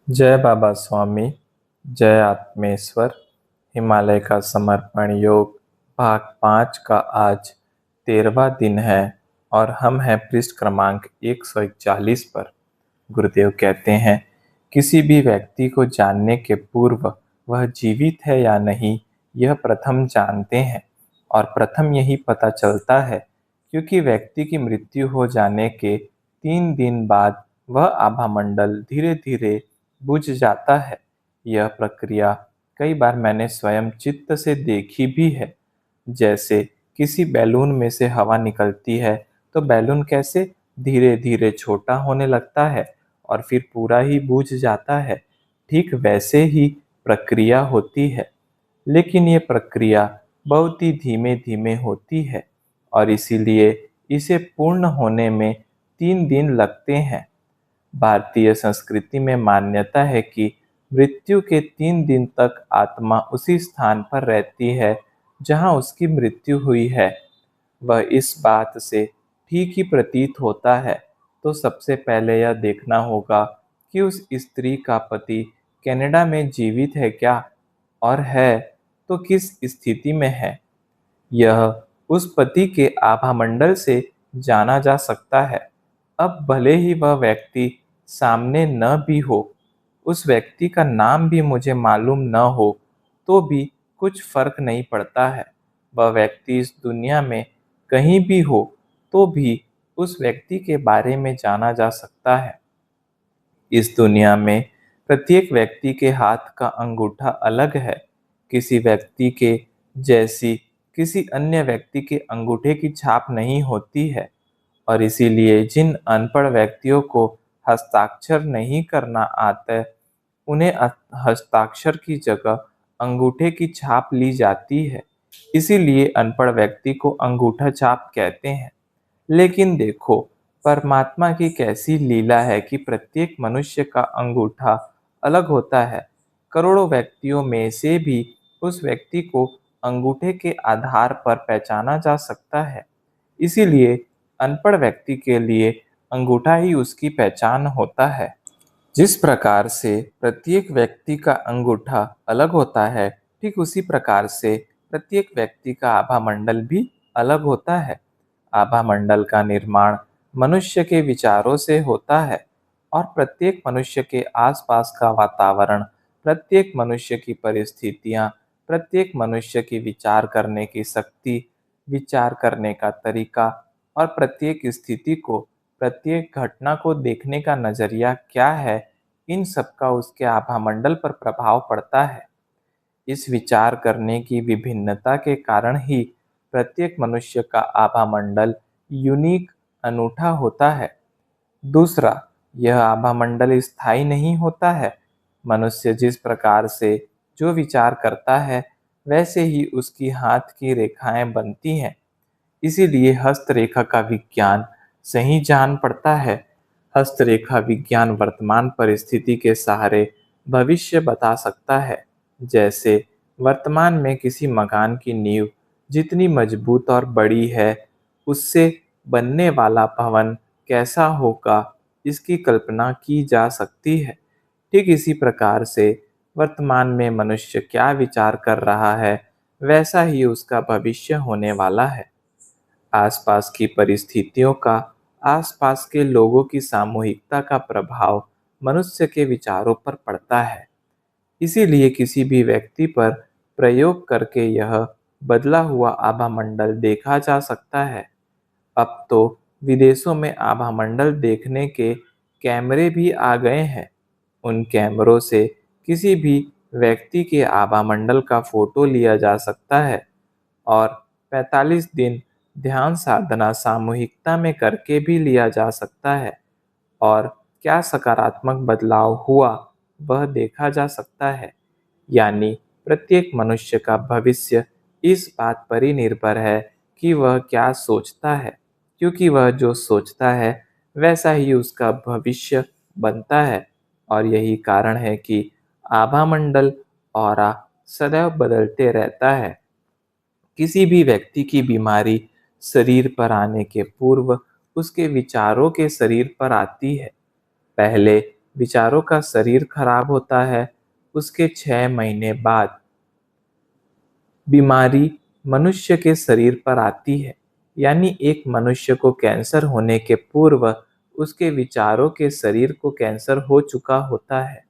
जय बाबा स्वामी। जय आत्मेश्वर। हिमालय का समर्पण योग भाग 5 का आज 13वां दिन है और हम हैं पृष्ठ क्रमांक 141 पर। गुरुदेव कहते हैं, किसी भी व्यक्ति को जानने के पूर्व वह जीवित है या नहीं, यह प्रथम जानते हैं। और प्रथम यही पता चलता है क्योंकि व्यक्ति की मृत्यु हो जाने के 3 दिन बाद वह आभामंडल धीरे धीरे बुझ जाता है। यह प्रक्रिया कई बार मैंने स्वयं चित्त से देखी भी है। जैसे किसी बैलून में से हवा निकलती है तो बैलून कैसे धीरे धीरे छोटा होने लगता है और फिर पूरा ही बूझ जाता है। ठीक वैसे ही प्रक्रिया होती है, लेकिन ये प्रक्रिया बहुत ही धीमे धीमे होती है और इसीलिए इसे पूर्ण होने में 3 दिन लगते हैं। भारतीय संस्कृति में मान्यता है कि मृत्यु के 3 दिन तक आत्मा उसी स्थान पर रहती है जहां उसकी मृत्यु हुई है। वह इस बात से ठीक ही प्रतीत होता है। तो सबसे पहले यह देखना होगा कि उस स्त्री का पति कनाडा में जीवित है क्या, और है तो किस स्थिति में है। यह उस पति के आभामंडल से जाना जा सकता है। अब भले ही वह व्यक्ति सामने न भी हो, उस व्यक्ति का नाम भी मुझे मालूम न हो, तो भी कुछ फर्क नहीं पड़ता है। वह व्यक्ति इस दुनिया में कहीं भी हो तो भी उस व्यक्ति के बारे में जाना जा सकता है। इस दुनिया में प्रत्येक व्यक्ति के हाथ का अंगूठा अलग है। किसी व्यक्ति के जैसी किसी अन्य व्यक्ति के अंगूठे की छाप नहीं होती है, और इसीलिए जिन अनपढ़ व्यक्तियों को हस्ताक्षर नहीं करना आता, उन्हें हस्ताक्षर की जगह अंगूठे की छाप ली जाती है। इसीलिए अनपढ़ व्यक्ति को अंगूठा छाप कहते हैं। लेकिन देखो, परमात्मा की कैसी लीला है कि प्रत्येक मनुष्य का अंगूठा अलग होता है। करोड़ों व्यक्तियों में से भी उस व्यक्ति को अंगूठे के आधार पर पहचाना जा सकता है। इसीलिए अनपढ़ व्यक्ति के लिए अंगूठा ही उसकी पहचान होता है। जिस प्रकार से प्रत्येक व्यक्ति का अंगूठा अलग होता है, ठीक उसी प्रकार से प्रत्येक व्यक्ति का आभामंडल भी अलग होता है। आभामंडल का निर्माण मनुष्य के विचारों से होता है, और प्रत्येक मनुष्य के आसपास का वातावरण, प्रत्येक मनुष्य की परिस्थितियां, प्रत्येक मनुष्य की विचार करने की शक्ति, विचार करने का तरीका और प्रत्येक स्थिति को, प्रत्येक घटना को देखने का नजरिया क्या है, इन सब का उसके आभामंडल पर प्रभाव पड़ता है। इस विचार करने की विभिन्नता के कारण ही प्रत्येक मनुष्य का आभामंडल यूनिक, अनूठा होता है। दूसरा, यह आभामंडल स्थायी नहीं होता है। मनुष्य जिस प्रकार से जो विचार करता है, वैसे ही उसकी हाथ की रेखाएं बनती हैं। इसीलिए हस्तरेखा का विज्ञान सही जान पड़ता है। हस्तरेखा विज्ञान वर्तमान परिस्थिति के सहारे भविष्य बता सकता है। जैसे वर्तमान में किसी मकान की नींव जितनी मजबूत और बड़ी है, उससे बनने वाला भवन कैसा होगा, इसकी कल्पना की जा सकती है। ठीक इसी प्रकार से वर्तमान में मनुष्य क्या विचार कर रहा है, वैसा ही उसका भविष्य होने वाला है। आसपास की परिस्थितियों का, आसपास के लोगों की सामूहिकता का प्रभाव मनुष्य के विचारों पर पड़ता है। इसीलिए किसी भी व्यक्ति पर प्रयोग करके यह बदला हुआ आभामंडल देखा जा सकता है। अब तो विदेशों में आभामंडल देखने के कैमरे भी आ गए हैं। उन कैमरों से किसी भी व्यक्ति के आभामंडल का फोटो लिया जा सकता है और 45 दिन ध्यान साधना सामूहिकता में करके भी लिया जा सकता है, और क्या सकारात्मक बदलाव हुआ वह देखा जा सकता है। यानी प्रत्येक मनुष्य का भविष्य इस बात पर ही निर्भर है कि वह क्या सोचता है, क्योंकि वह जो सोचता है वैसा ही उसका भविष्य बनता है। और यही कारण है कि आभामंडल ऑरा सदैव बदलते रहता है। किसी भी व्यक्ति की बीमारी शरीर पर आने के पूर्व उसके विचारों के शरीर पर आती है। पहले विचारों का शरीर खराब होता है, उसके 6 महीने बाद बीमारी मनुष्य के शरीर पर आती है। यानी एक मनुष्य को कैंसर होने के पूर्व उसके विचारों के शरीर को कैंसर हो चुका होता है।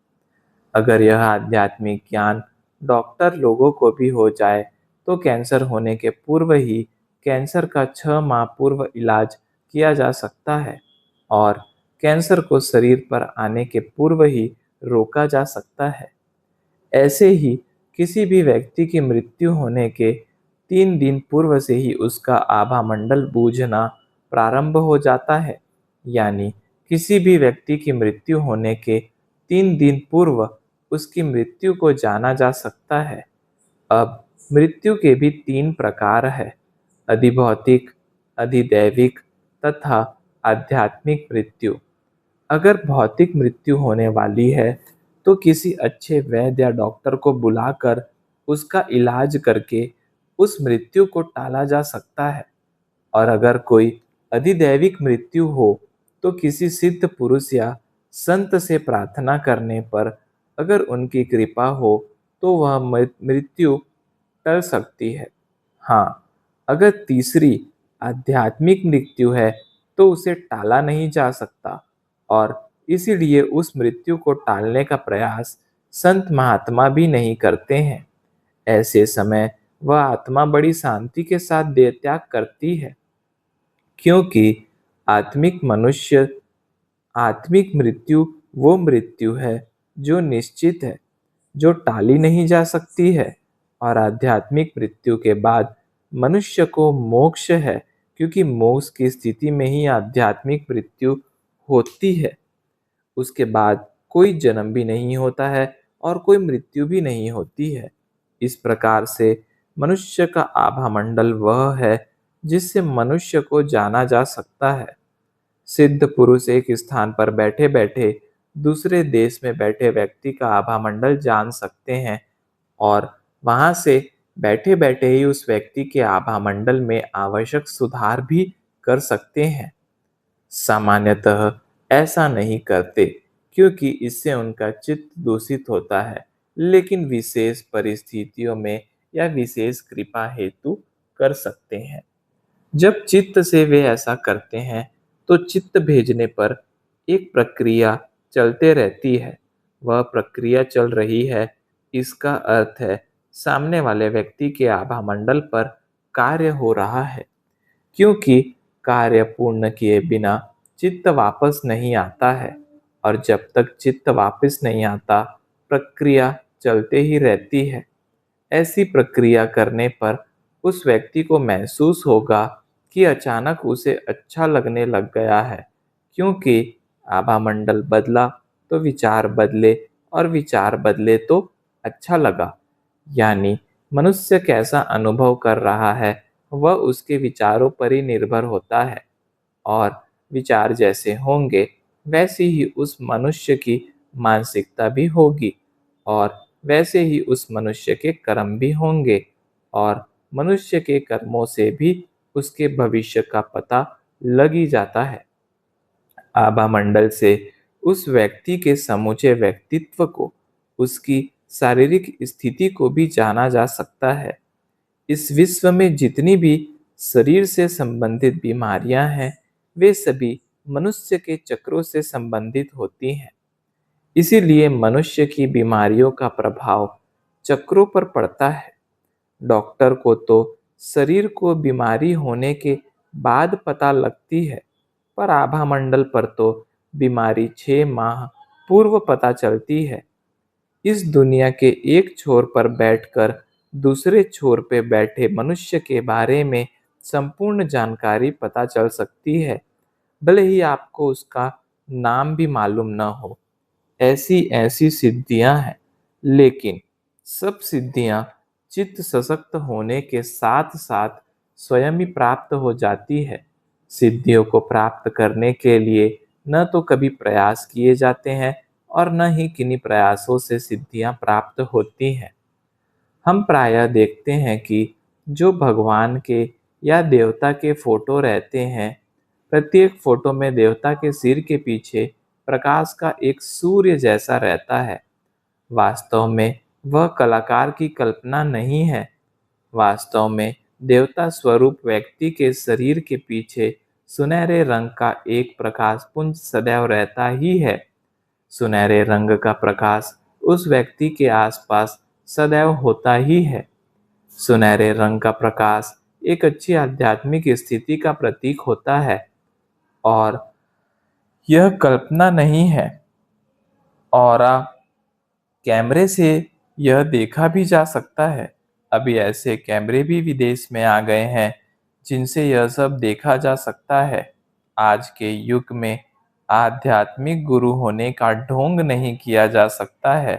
अगर यह आध्यात्मिक ज्ञान डॉक्टर लोगों को भी हो जाए तो कैंसर होने के पूर्व ही कैंसर का 6 माह पूर्व इलाज किया जा सकता है और कैंसर को शरीर पर आने के पूर्व ही रोका जा सकता है। ऐसे ही किसी भी व्यक्ति की मृत्यु होने के 3 दिन पूर्व से ही उसका आभामंडल बूझना प्रारंभ हो जाता है। यानी किसी भी व्यक्ति की मृत्यु होने के 3 दिन पूर्व उसकी मृत्यु को जाना जा सकता है। अब मृत्यु के भी 3 प्रकार है: अधिभौतिक, अधिदैविक तथा आध्यात्मिक मृत्यु। अगर भौतिक मृत्यु होने वाली है तो किसी अच्छे वैद्य या डॉक्टर को बुलाकर उसका इलाज करके उस मृत्यु को टाला जा सकता है। और अगर कोई अधिदैविक मृत्यु हो तो किसी सिद्ध पुरुष या संत से प्रार्थना करने पर अगर उनकी कृपा हो तो वह मृत्यु टल सकती है। हाँ, अगर तीसरी आध्यात्मिक मृत्यु है तो उसे टाला नहीं जा सकता और इसीलिए उस मृत्यु को टालने का प्रयास संत महात्मा भी नहीं करते हैं। ऐसे समय वह आत्मा बड़ी शांति के साथ देह त्याग करती है, क्योंकि आत्मिक मनुष्य आत्मिक मृत्यु वो मृत्यु है जो निश्चित है, जो टाली नहीं जा सकती है। और आध्यात्मिक मृत्यु के बाद मनुष्य को मोक्ष है, क्योंकि मोक्ष की स्थिति में ही आध्यात्मिक मृत्यु होती है। उसके बाद कोई जन्म भी नहीं होता है और कोई मृत्यु भी नहीं होती है। इस प्रकार से मनुष्य का आभामंडल वह है जिससे मनुष्य को जाना जा सकता है। सिद्ध पुरुष एक स्थान पर बैठे बैठे दूसरे देश में बैठे व्यक्ति का आभामंडल जान सकते हैं और वहां से बैठे बैठे ही उस व्यक्ति के आभामंडल में आवश्यक सुधार भी कर सकते हैं। सामान्यतः ऐसा नहीं करते, क्योंकि इससे उनका चित्त दूषित होता है, लेकिन विशेष परिस्थितियों में या विशेष कृपा हेतु कर सकते हैं। जब चित्त से वे ऐसा करते हैं तो चित्त भेजने पर एक प्रक्रिया चलते रहती है। वह प्रक्रिया चल रही है, इसका अर्थ है सामने वाले व्यक्ति के आभामंडल पर कार्य हो रहा है, क्योंकि कार्य पूर्ण किए बिना चित्त वापस नहीं आता है और जब तक चित्त वापस नहीं आता प्रक्रिया चलते ही रहती है। ऐसी प्रक्रिया करने पर उस व्यक्ति को महसूस होगा कि अचानक उसे अच्छा लगने लग गया है, क्योंकि आभामंडल बदला तो विचार बदले और विचार बदले तो अच्छा लगा। यानी मनुष्य कैसा अनुभव कर रहा है वह उसके विचारों पर ही निर्भर होता है और विचार जैसे होंगे वैसी ही उस मनुष्य की मानसिकता भी होगी और वैसे ही उस मनुष्य के कर्म भी होंगे और मनुष्य के कर्मों से भी उसके भविष्य का पता लग ही जाता है। आभामंडल से उस व्यक्ति के समूचे व्यक्तित्व को, उसकी शारीरिक स्थिति को भी जाना जा सकता है। इस विश्व में जितनी भी शरीर से संबंधित बीमारियां हैं वे सभी मनुष्य के चक्रों से संबंधित होती हैं। इसीलिए मनुष्य की बीमारियों का प्रभाव चक्रों पर पड़ता है। डॉक्टर को तो शरीर को बीमारी होने के बाद पता लगती है, पर आभामंडल पर तो बीमारी 6 माह पूर्व पता चलती है। इस दुनिया के एक छोर पर बैठकर दूसरे छोर पे बैठे मनुष्य के बारे में संपूर्ण जानकारी पता चल सकती है, भले ही आपको उसका नाम भी मालूम न हो। ऐसी ऐसी सिद्धियां हैं, लेकिन सब सिद्धियां चित्त सशक्त होने के साथ साथ स्वयं ही प्राप्त हो जाती है। सिद्धियों को प्राप्त करने के लिए न तो कभी प्रयास किए जाते हैं और न ही किन्हीं प्रयासों से सिद्धियां प्राप्त होती हैं। हम प्रायः देखते हैं कि जो भगवान के या देवता के फोटो रहते हैं, प्रत्येक फोटो में देवता के सिर के पीछे प्रकाश का एक सूर्य जैसा रहता है। वास्तव में वह कलाकार की कल्पना नहीं है। वास्तव में देवता स्वरूप व्यक्ति के शरीर के पीछे सुनहरे रंग का एक प्रकाश पुंज सदैव रहता ही है। सुनहरे रंग का प्रकाश उस व्यक्ति के आसपास सदैव होता ही है। सुनहरे रंग का प्रकाश एक अच्छी आध्यात्मिक स्थिति का प्रतीक होता है और यह कल्पना नहीं है। ऑरा कैमरे से यह देखा भी जा सकता है। अभी ऐसे कैमरे भी विदेश में आ गए हैं जिनसे यह सब देखा जा सकता है। आज के युग में आध्यात्मिक गुरु होने का ढोंग नहीं किया जा सकता है,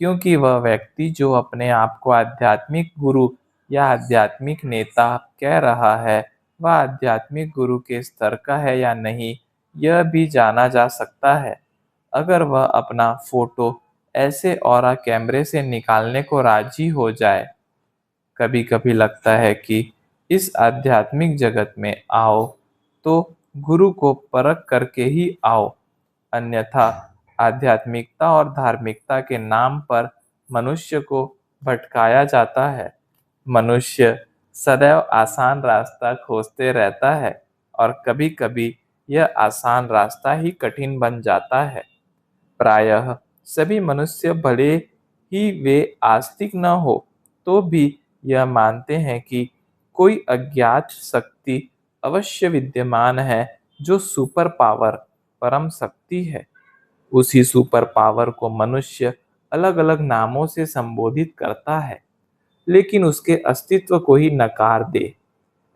क्योंकि वह व्यक्ति जो अपने आप को आध्यात्मिक गुरु या आध्यात्मिक नेता कह रहा है, वह आध्यात्मिक गुरु के स्तर का है या नहीं, यह भी जाना जा सकता है अगर वह अपना फोटो ऐसे ऑरा कैमरे से निकालने को राजी हो जाए। कभी कभी लगता है कि इस आध्यात्मिक जगत में आओ तो गुरु को परख करके ही आओ, अन्यथा आध्यात्मिकता और धार्मिकता के नाम पर मनुष्य को भटकाया जाता है। मनुष्य सदैव आसान रास्ता खोजते रहता है और कभी कभी यह आसान रास्ता ही कठिन बन जाता है। प्रायः सभी मनुष्य भले ही वे आस्तिक न हो तो भी यह मानते हैं कि कोई अज्ञात शक्ति अवश्य विद्यमान है जो सुपर पावर परम शक्ति है। उसी सुपर पावर को मनुष्य अलग अलग नामों से संबोधित करता है, लेकिन उसके अस्तित्व को ही नकार दे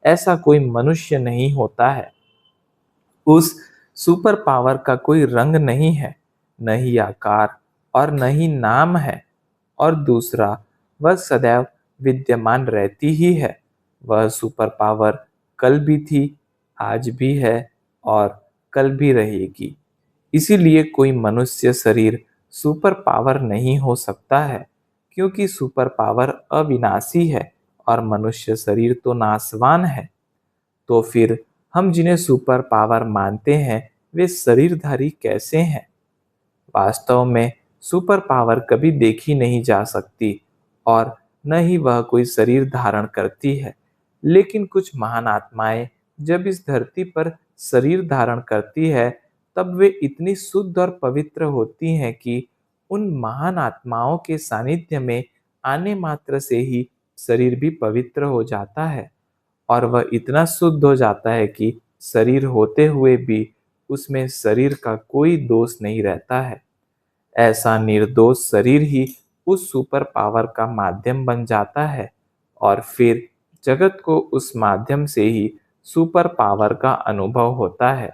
ऐसा कोई मनुष्य नहीं होता है। उस सुपर पावर का कोई रंग नहीं है, न ही आकार और न ही नाम है। और दूसरा, वह सदैव विद्यमान रहती ही है। वह सुपर पावर कल भी थी, आज भी है और कल भी रहेगी। इसीलिए कोई मनुष्य शरीर सुपर पावर नहीं हो सकता है, क्योंकि सुपर पावर अविनाशी है और मनुष्य शरीर तो नाशवान है। तो फिर हम जिन्हें सुपर पावर मानते हैं वे शरीरधारी कैसे हैं? वास्तव में सुपर पावर कभी देखी नहीं जा सकती और न ही वह कोई शरीर धारण करती है। लेकिन कुछ महान आत्माएं जब इस धरती पर शरीर धारण करती है तब वे इतनी शुद्ध और पवित्र होती हैं कि उन महान आत्माओं के सानिध्य में आने मात्र से ही शरीर भी पवित्र हो जाता है और वह इतना शुद्ध हो जाता है कि शरीर होते हुए भी उसमें शरीर का कोई दोष नहीं रहता है। ऐसा निर्दोष शरीर ही उस सुपर पावर का माध्यम बन जाता है और फिर जगत को उस माध्यम से ही सुपर पावर का अनुभव होता है।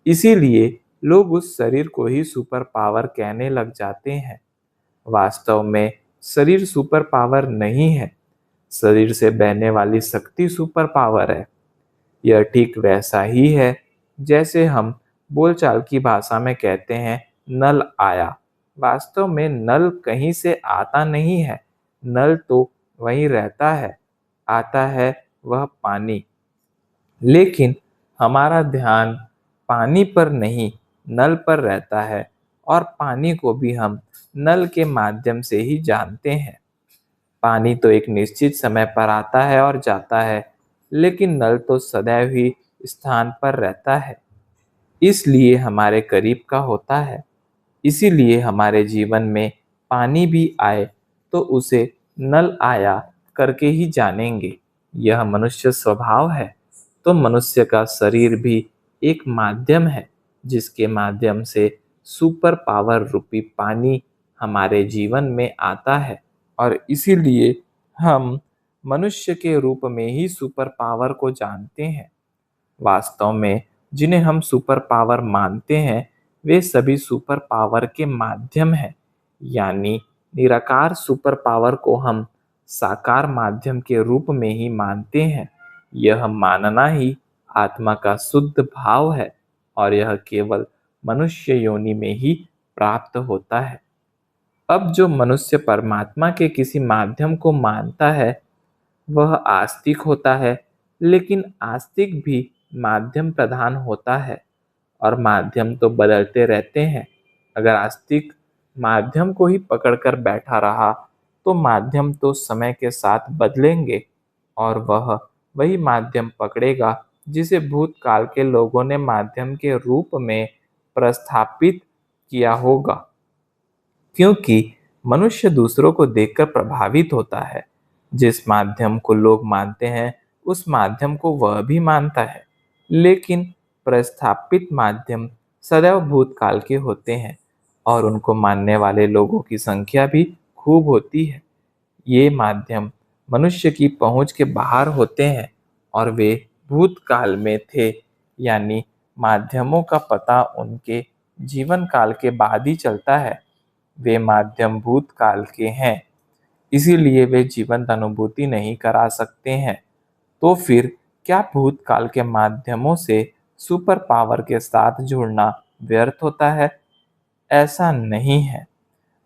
इसीलिए लोग उस शरीर को ही सुपर पावर कहने लग जाते हैं। वास्तव में शरीर सुपर पावर नहीं है, शरीर से बहने वाली शक्ति सुपर पावर है। यह ठीक वैसा ही है जैसे हम बोलचाल की भाषा में कहते हैं नल आया। वास्तव में नल कहीं से आता नहीं है, नल तो वहीं रहता है, आता है वह पानी। लेकिन हमारा ध्यान पानी पर नहीं नल पर रहता है और पानी को भी हम नल के माध्यम से ही जानते हैं। पानी तो एक निश्चित समय पर आता है और जाता है, लेकिन नल तो सदैव ही स्थान पर रहता है, इसलिए हमारे करीब का होता है। इसीलिए हमारे जीवन में पानी भी आए तो उसे नल आया करके ही जानेंगे। यह मनुष्य स्वभाव है। तो मनुष्य का शरीर भी एक माध्यम है जिसके माध्यम से सुपर पावर रूपी पानी हमारे जीवन में आता है और इसीलिए हम मनुष्य के रूप में ही सुपर पावर को जानते हैं। वास्तव में जिन्हें हम सुपर पावर मानते हैं वे सभी सुपर पावर के माध्यम हैं, यानी निराकार सुपर पावर को हम साकार माध्यम के रूप में ही मानते हैं। यह मानना ही आत्मा का शुद्ध भाव है और यह केवल मनुष्य योनि में ही प्राप्त होता है। अब जो मनुष्य परमात्मा के किसी माध्यम को मानता है वह आस्तिक होता है, लेकिन आस्तिक भी माध्यम प्रधान होता है और माध्यम तो बदलते रहते हैं। अगर आस्तिक माध्यम को ही पकड़कर बैठा रहा तो माध्यम तो समय के साथ बदलेंगे और वह वही माध्यम पकड़ेगा जिसे भूतकाल के लोगों ने माध्यम के रूप में प्रस्थापित किया होगा। क्योंकि मनुष्य दूसरों को देखकर प्रभावित होता है। जिस माध्यम को लोग मानते हैं उस माध्यम को वह भी मानता है। लेकिन प्रस्थापित माध्यम सदैव भूतकाल के होते हैं और उनको मानने वाले लोगों की संख्या भी खूब होती है। ये माध्यम मनुष्य की पहुंच के बाहर होते हैं और वे भूतकाल में थे, यानी माध्यमों का पता उनके जीवन काल के बाद ही चलता है। वे माध्यम भूतकाल के हैं, इसीलिए वे जीवंत अनुभूति नहीं करा सकते हैं। तो फिर क्या भूतकाल के माध्यमों से सुपर पावर के साथ जुड़ना व्यर्थ होता है? ऐसा नहीं है।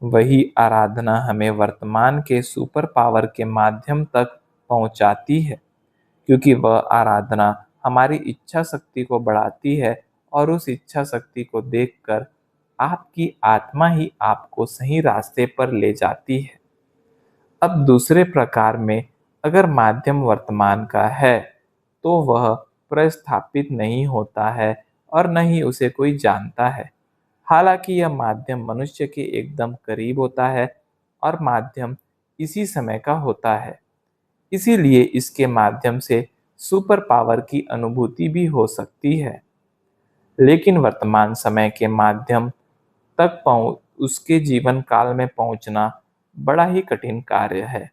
वही आराधना हमें वर्तमान के सुपर पावर के माध्यम तक पहुंचाती है, क्योंकि वह आराधना हमारी इच्छा शक्ति को बढ़ाती है और उस इच्छा शक्ति को देखकर आपकी आत्मा ही आपको सही रास्ते पर ले जाती है। अब दूसरे प्रकार में अगर माध्यम वर्तमान का है तो वह प्रस्थापित नहीं होता है और न ही उसे कोई जानता है। हालांकि यह माध्यम मनुष्य के एकदम करीब होता है और माध्यम इसी समय का होता है, इसीलिए इसके माध्यम से सुपर पावर की अनुभूति भी हो सकती है। लेकिन वर्तमान समय के माध्यम तक पहुँच उसके जीवन काल में पहुंचना बड़ा ही कठिन कार्य है,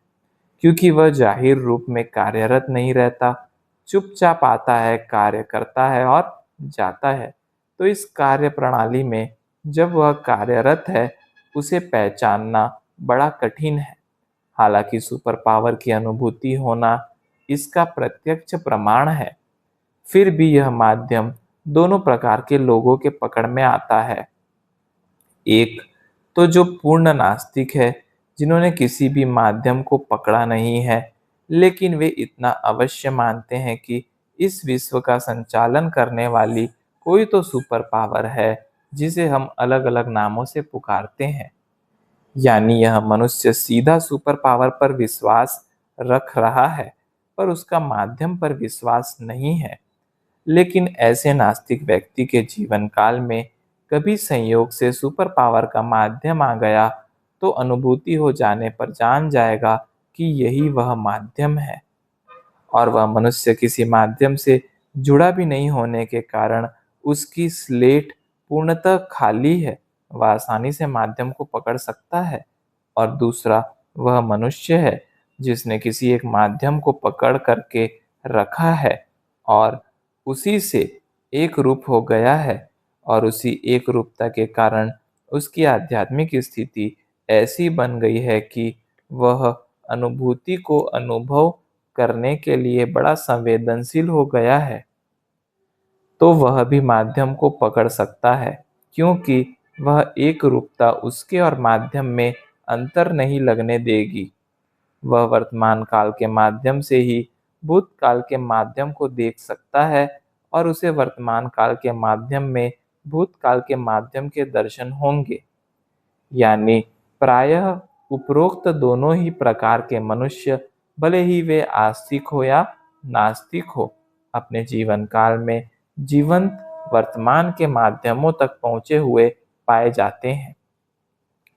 क्योंकि वह जाहिर रूप में कार्यरत नहीं रहता, चुपचाप आता है, कार्य करता है और जाता है। तो इस कार्य प्रणाली में जब वह कार्यरत है उसे पहचानना बड़ा कठिन है। हालांकि सुपर पावर की अनुभूति होना इसका प्रत्यक्ष प्रमाण है, फिर भी यह माध्यम दोनों प्रकार के लोगों के पकड़ में आता है। एक तो जो पूर्ण नास्तिक है, जिन्होंने किसी भी माध्यम को पकड़ा नहीं है, लेकिन वे इतना अवश्य मानते हैं कि इस विश्व का संचालन करने वाली कोई तो सुपर पावर है जिसे हम अलग अलग नामों से पुकारते हैं। यानी यह मनुष्य सीधा सुपर पावर पर विश्वास रख रहा है पर उसका माध्यम पर विश्वास नहीं है। लेकिन ऐसे नास्तिक व्यक्ति के जीवन काल में कभी संयोग से सुपर पावर का माध्यम आ गया तो अनुभूति हो जाने पर जान जाएगा कि यही वह माध्यम है। और वह मनुष्य किसी माध्यम से जुड़ा भी नहीं होने के कारण उसकी स्लेट पूर्णतः खाली है, वह आसानी से माध्यम को पकड़ सकता है। और दूसरा वह मनुष्य है जिसने किसी एक माध्यम को पकड़ करके रखा है और उसी से एक रूप हो गया है और उसी एक रूपता के कारण उसकी आध्यात्मिक स्थिति ऐसी बन गई है कि वह अनुभूति को अनुभव करने के लिए बड़ा संवेदनशील हो गया है। तो वह भी माध्यम को पकड़ सकता है, क्योंकि वह एक रूपता उसके और माध्यम में अंतर नहीं लगने देगी। वह वर्तमान काल के माध्यम से ही भूतकाल के माध्यम को देख सकता है और उसे वर्तमान काल के माध्यम में भूतकाल के माध्यम के दर्शन होंगे। यानी प्रायः उपरोक्त दोनों ही प्रकार के मनुष्य, भले ही वे आस्तिक हो या नास्तिक हो, अपने जीवन काल में जीवंत वर्तमान के माध्यमों तक पहुंचे हुए पाए जाते हैं।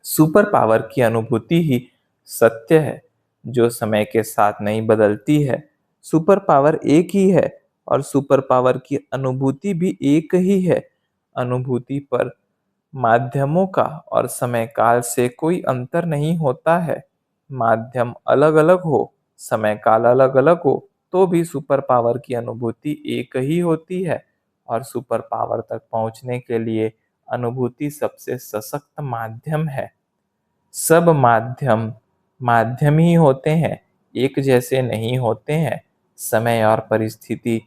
सुपर पावर की अनुभूति ही सत्य है जो समय के साथ नहीं बदलती है। सुपर पावर एक ही है और सुपर पावर की अनुभूति भी एक ही है। अनुभूति पर माध्यमों का और समय काल से कोई अंतर नहीं होता है। माध्यम अलग अलग हो, समय काल अलग अलग हो, तो भी सुपर पावर की अनुभूति एक ही होती है। और सुपर पावर तक पहुंचने के लिए अनुभूति सबसे सशक्त माध्यम है। सब माध्यम माध्यम ही होते हैं, एक जैसे नहीं होते हैं। समय और परिस्थिति,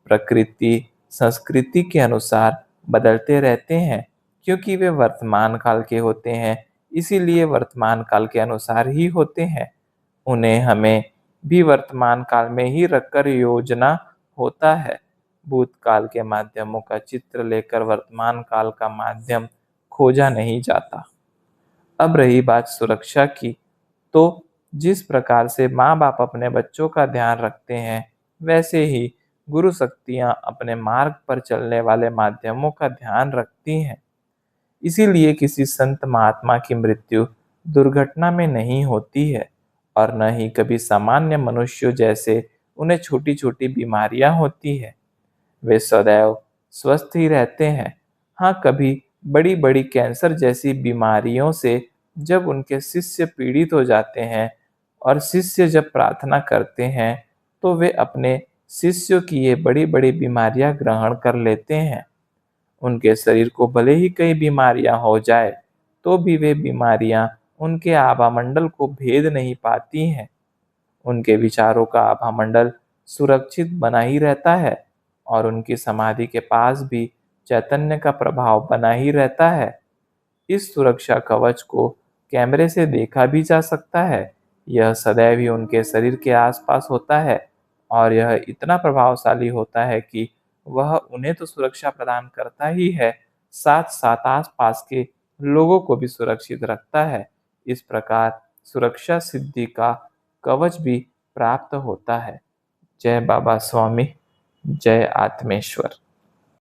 प्रकृति, संस्कृति के अनुसार बदलते रहते हैं, क्योंकि वे वर्तमान काल के होते हैं, इसीलिए वर्तमान काल के अनुसार ही होते हैं। उन्हें हमें भी वर्तमान काल में ही रखकर योजना होता है। भूतकाल के माध्यमों का चित्र लेकर वर्तमान काल का माध्यम खोजा नहीं जाता। अब रही बात सुरक्षा की, तो जिस प्रकार से माँ बाप अपने बच्चों का ध्यान रखते हैं, वैसे ही गुरु शक्तियाँ अपने मार्ग पर चलने वाले माध्यमों का ध्यान रखती हैं। इसीलिए किसी संत महात्मा की मृत्यु दुर्घटना में नहीं होती है और न ही कभी सामान्य मनुष्यों जैसे उन्हें छोटी छोटी बीमारियां होती है। वे सदैव स्वस्थ ही रहते हैं। हाँ, कभी बड़ी बड़ी कैंसर जैसी बीमारियों से जब उनके शिष्य पीड़ित हो जाते हैं और शिष्य जब प्रार्थना करते हैं, तो वे अपने शिष्यों की ये बड़ी बड़ी बीमारियां ग्रहण कर लेते हैं। उनके शरीर को भले ही कई बीमारियां हो जाए, तो भी वे बीमारियां उनके आभामंडल को भेद नहीं पाती हैं। उनके विचारों का आभामंडल सुरक्षित बना ही रहता है और उनकी समाधि के पास भी चैतन्य का प्रभाव बना ही रहता है। इस सुरक्षा कवच को कैमरे से देखा भी जा सकता है। यह सदैव ही उनके शरीर के आसपास होता है और यह इतना प्रभावशाली होता है कि वह उन्हें तो सुरक्षा प्रदान करता ही है, साथ साथ आसपास के लोगों को भी सुरक्षित रखता है। इस प्रकार सुरक्षा सिद्धि का कवच भी प्राप्त होता है। जय बाबा स्वामी, जय आत्मेश्वर।